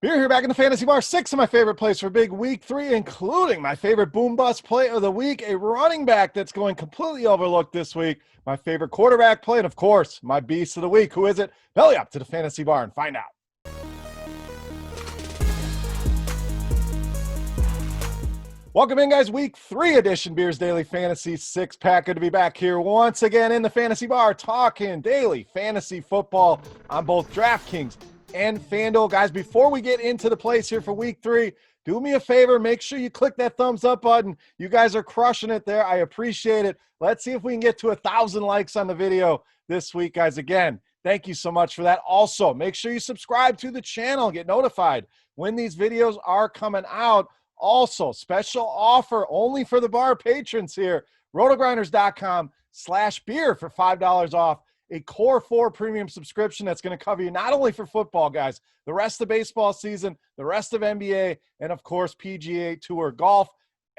Beer here back in the fantasy bar. 6 of my favorite plays for big week 3, including my favorite boom bust play of the week, a running back that's going completely overlooked this week, my favorite quarterback play, and of course, my beast of the week. Who is it? Belly up to the fantasy bar and find out. Welcome in, guys. Week 3 edition Beers Daily Fantasy 6-pack. Good to be back here once again in the fantasy bar talking daily fantasy football on both DraftKings and FanDuel. Guys, before we get into the plays here for week 3, do me a favor. Make sure you click that thumbs up button. You guys are crushing it there. I appreciate it. Let's see if we can get to 1,000 likes on the video this week, guys. Again, thank you so much for that. Also, make sure you subscribe to the channel and get notified when these videos are coming out. Also, special offer only for the bar patrons here. RotoGrinders.com/beer for $5 off. A Core 4 premium subscription that's going to cover you not only for football, guys, the rest of baseball season, the rest of NBA, and of course, PGA Tour golf,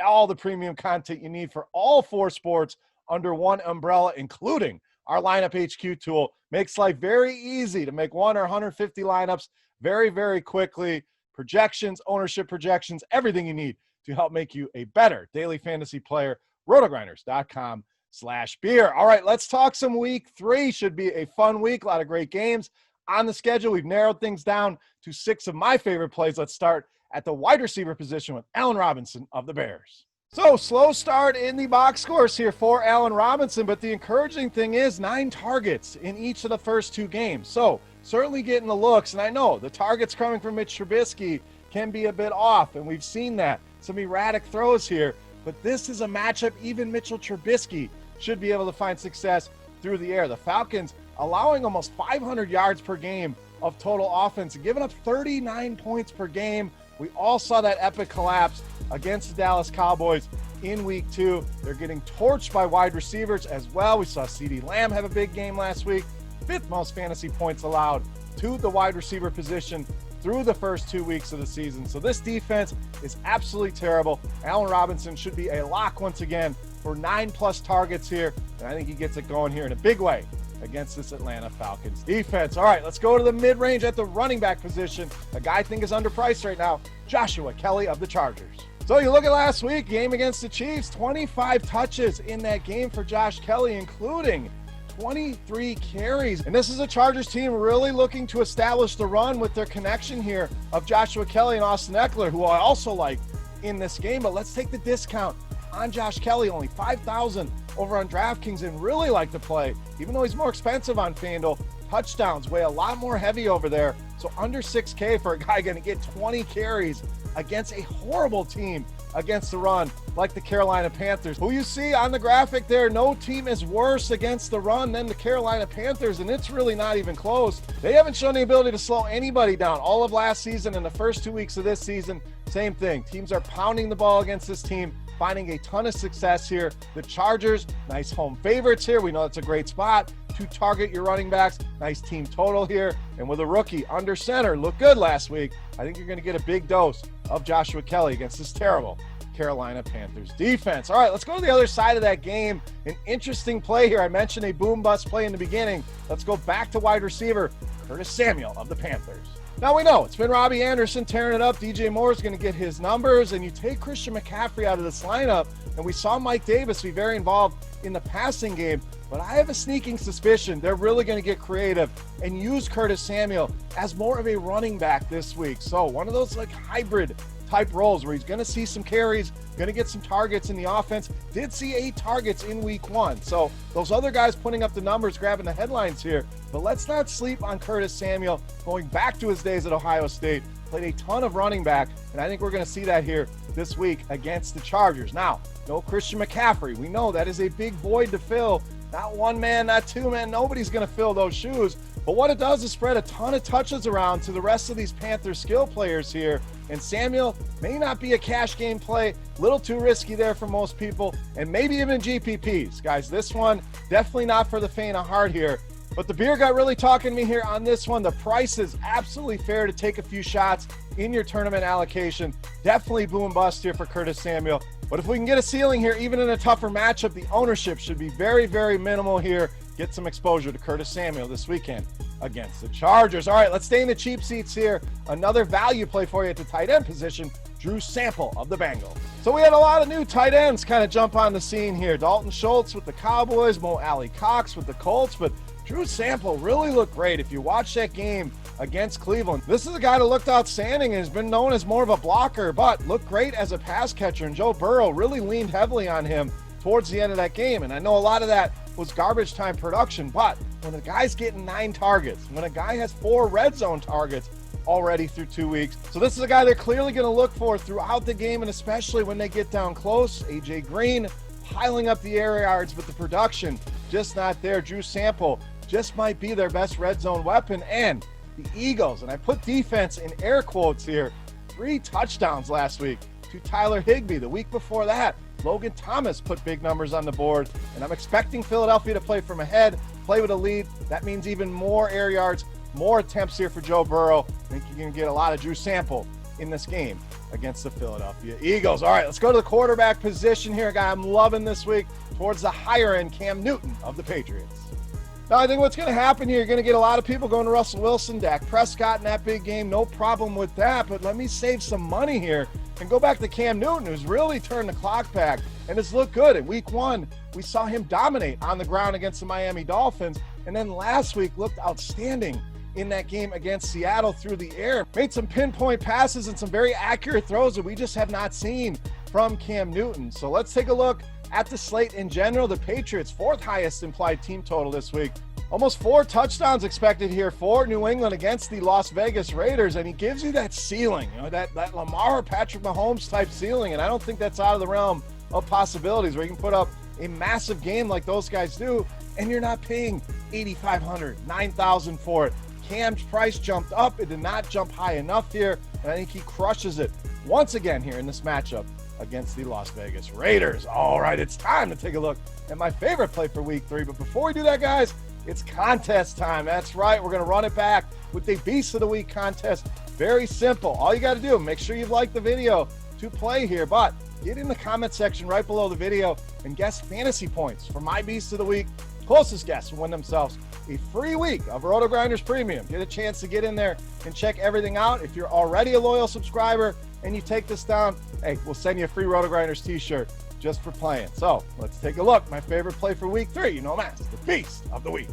all the premium content you need for all 4 sports under one umbrella, including our lineup HQ tool. Makes life very easy to make 1 or 150 lineups very, very quickly. Projections, ownership projections, everything you need to help make you a better daily fantasy player. RotoGrinders.com/beer. All right, let's talk some week 3. Should be a fun week. A lot of great games on the schedule. We've narrowed things down to 6 of my favorite plays. Let's start at the wide receiver position with Allen Robinson of the Bears. So, slow start in the box scores here for Allen Robinson, but the encouraging thing is 9 targets in each of the first 2 games. So, certainly getting the looks, and I know the targets coming from Mitch Trubisky can be a bit off, and we've seen that. Some erratic throws here, but this is a matchup even Mitchell Trubisky should be able to find success through the air. The Falcons allowing almost 500 yards per game of total offense, and giving up 39 points per game. We all saw that epic collapse against the Dallas Cowboys in week 2. They're getting torched by wide receivers as well. We saw CeeDee Lamb have a big game last week. 5th most fantasy points allowed to the wide receiver position through the first 2 weeks of the season. So this defense is absolutely terrible. Allen Robinson should be a lock once again for 9+ targets here. And I think he gets it going here in a big way against this Atlanta Falcons defense. All right, let's go to the mid-range at the running back position. A guy I think is underpriced right now, Joshua Kelley of the Chargers. So you look at last week, game against the Chiefs, 25 touches in that game for Josh Kelley, including 23 carries. And this is a Chargers team really looking to establish the run with their connection here of Joshua Kelley and Austin Eckler, who I also like in this game. But let's take the discount on Josh Kelley, only $5,000 over on DraftKings, and really like to play, even though he's more expensive on FanDuel. Touchdowns weigh a lot more heavy over there. So under $6K for a guy going to get 20 carries against a horrible team against the run like the Carolina Panthers, who you see on the graphic there. No team is worse against the run than the Carolina Panthers, and it's really not even close. They haven't shown the ability to slow anybody down all of last season and the first 2 weeks of this season. Same thing. Teams are pounding the ball against this team, finding a ton of success here. The Chargers, nice home favorites here. We know it's a great spot to target your running backs. Nice team total here. And with a rookie under center, looked good last week. I think you're going to get a big dose of Joshua Kelley against this terrible Carolina Panthers defense. All right, let's go to the other side of that game. An interesting play here. I mentioned a boom bust play in the beginning. Let's go back to wide receiver, Curtis Samuel of the Panthers. Now we know it's been Robbie Anderson tearing it up. DJ Moore is going to get his numbers, and you take Christian McCaffrey out of this lineup, and we saw Mike Davis be very involved in the passing game. But I have a sneaking suspicion they're really going to get creative and use Curtis Samuel as more of a running back this week. So one of those like hybrid type roles where he's going to see some carries, going to get some targets in the offense. Did see 8 targets in week 1. So those other guys putting up the numbers, grabbing the headlines here. But let's not sleep on Curtis Samuel. Going back to his days at Ohio State, played a ton of running back, and I think we're going to see that here this week against the Chargers. Now, no Christian McCaffrey. We know that is a big void to fill. Not one man, not two men. Nobody's going to fill those shoes. But what it does is spread a ton of touches around to the rest of these Panthers skill players here. And Samuel may not be a cash game play, a little too risky there for most people, and maybe even GPPs. Guys, this one definitely not for the faint of heart here. But the beer got really talking to me here on this one. The price is absolutely fair to take a few shots in your tournament allocation. Definitely boom bust here for Curtis Samuel. But if we can get a ceiling here, even in a tougher matchup, the ownership should be very, very minimal here. Get some exposure to Curtis Samuel this weekend against the Chargers. All right, let's stay in the cheap seats here. Another value play for you at the tight end position, Drew Sample of the Bengals. So we had a lot of new tight ends kind of jump on the scene here. Dalton Schultz with the Cowboys, Mo Alley Cox with the Colts, but Drew Sample really looked great. If you watch that game against Cleveland, this is a guy that looked outstanding and has been known as more of a blocker, but looked great as a pass catcher, and Joe Burrow really leaned heavily on him towards the end of that game. And I know a lot of that was garbage time production, but when a guy's getting 9 targets, when a guy has 4 red zone targets already through 2 weeks. So this is a guy they're clearly going to look for throughout the game, and especially when they get down close. AJ Green piling up the air yards, but the production just not there. Drew Sample just might be their best red zone weapon. And the Eagles, and I put defense in air quotes here, 3 touchdowns last week to Tyler Higbee. The week before that, Logan Thomas put big numbers on the board, and I'm expecting Philadelphia to play from ahead, play with a lead. That means even more air yards, more attempts here for Joe Burrow. I think you're going to get a lot of Drew Sample in this game against the Philadelphia Eagles. All right, let's go to the quarterback position here. A guy I'm loving this week towards the higher end, Cam Newton of the Patriots. Now, I think what's going to happen here, you're going to get a lot of people going to Russell Wilson, Dak Prescott in that big game. No problem with that, but let me save some money here and go back to Cam Newton, who's really turned the clock back and has looked good. In week 1, we saw him dominate on the ground against the Miami Dolphins, and then last week looked outstanding in that game against Seattle through the air. Made some pinpoint passes and some very accurate throws that we just have not seen from Cam Newton. So let's take a look at the slate in general. The Patriots, 4th highest implied team total this week. Almost 4 touchdowns expected here for New England against the Las Vegas Raiders, and he gives you that ceiling, that Lamar or Patrick Mahomes type ceiling, and I don't think that's out of the realm of possibilities where you can put up a massive game like those guys do, and you're not paying $8,500, $9,000 for it. Cam's price jumped up. It did not jump high enough here, and I think he crushes it once again here in this matchup against the Las Vegas Raiders. All right, it's time to take a look at my favorite play for week 3. But before we do that, guys, it's contest time. That's right. We're going to run it back with the Beast of the Week contest. Very simple. All you got to do, make sure you've liked the video to play here, but get in the comment section right below the video and guess fantasy points for my Beast of the Week. Closest guess will win themselves a free week of RotoGrinders Premium. Get a chance to get in there and check everything out. If you're already a loyal subscriber and you take this down, hey, we'll send you a free RotoGrinders t-shirt just for playing. So let's take a look. My favorite play for week 3, you know him as the Beast of the Week.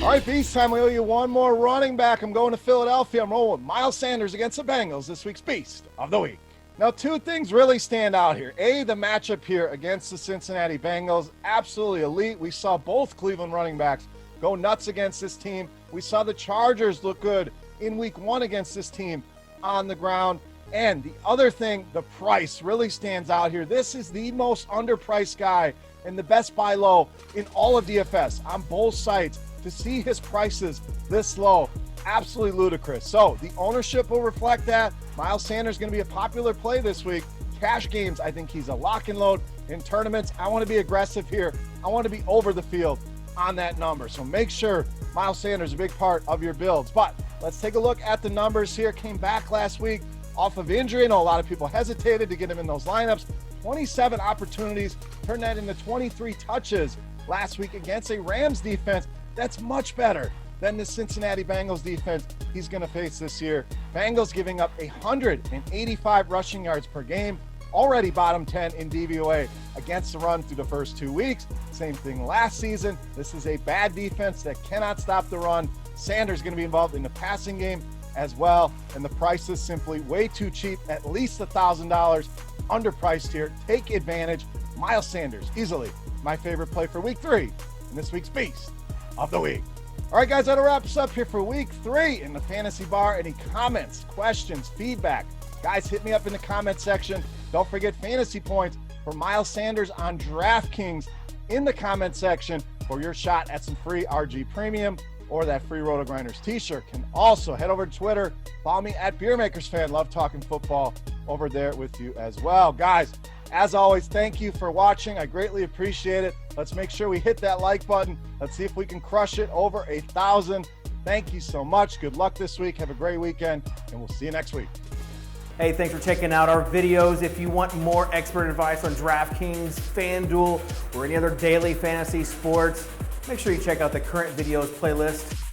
All right, Beast time. We owe you one more running back. I'm going to Philadelphia. I'm rolling with Miles Sanders against the Bengals, this week's Beast of the Week. Now, 2 things really stand out here. A, the matchup here against the Cincinnati Bengals, absolutely elite. We saw both Cleveland running backs go nuts against this team. We saw the Chargers look good in week 1 against this team on the ground. And the other thing, the price really stands out here. This is the most underpriced guy and the best buy low in all of DFS on both sites. To see his prices this low, absolutely ludicrous. So the ownership will reflect that. Miles Sanders is going to be a popular play this week. Cash games, I think he's a lock and load. In tournaments, I want to be aggressive here. I want to be over the field on that number. So make sure Miles Sanders is a big part of your builds. But let's take a look at the numbers here. Came back last week off of injury. I know a lot of people hesitated to get him in those lineups. 27 opportunities, turned that into 23 touches last week against a Rams defense that's much better than the Cincinnati Bengals defense he's going to face this year. Bengals giving up 185 rushing yards per game, already bottom 10 in DVOA against the run through the first 2 weeks. Same thing last season. This is a bad defense that cannot stop the run. Sanders going to be involved in the passing game as well, and the price is simply way too cheap, at least $1,000 underpriced here. Take advantage. Miles Sanders, easily my favorite play for week 3 in this week's Beast of the Week. All right, guys, that wraps up here for week 3 in the Fantasy Bar. Any comments, questions, feedback? Guys, hit me up in the comment section. Don't forget fantasy points for Miles Sanders on DraftKings in the comment section for your shot at some free RG Premium or that free RotoGrinders t-shirt. Can also head over to Twitter. Follow me at Beermakersfan. Love talking football over there with you as well. Guys, as always, thank you for watching. I greatly appreciate it. Let's make sure we hit that like button. Let's see if we can crush it over 1,000. Thank you so much. Good luck this week. Have a great weekend, and we'll see you next week. Hey, thanks for checking out our videos. If you want more expert advice on DraftKings, FanDuel, or any other daily fantasy sports, make sure you check out the current videos playlist.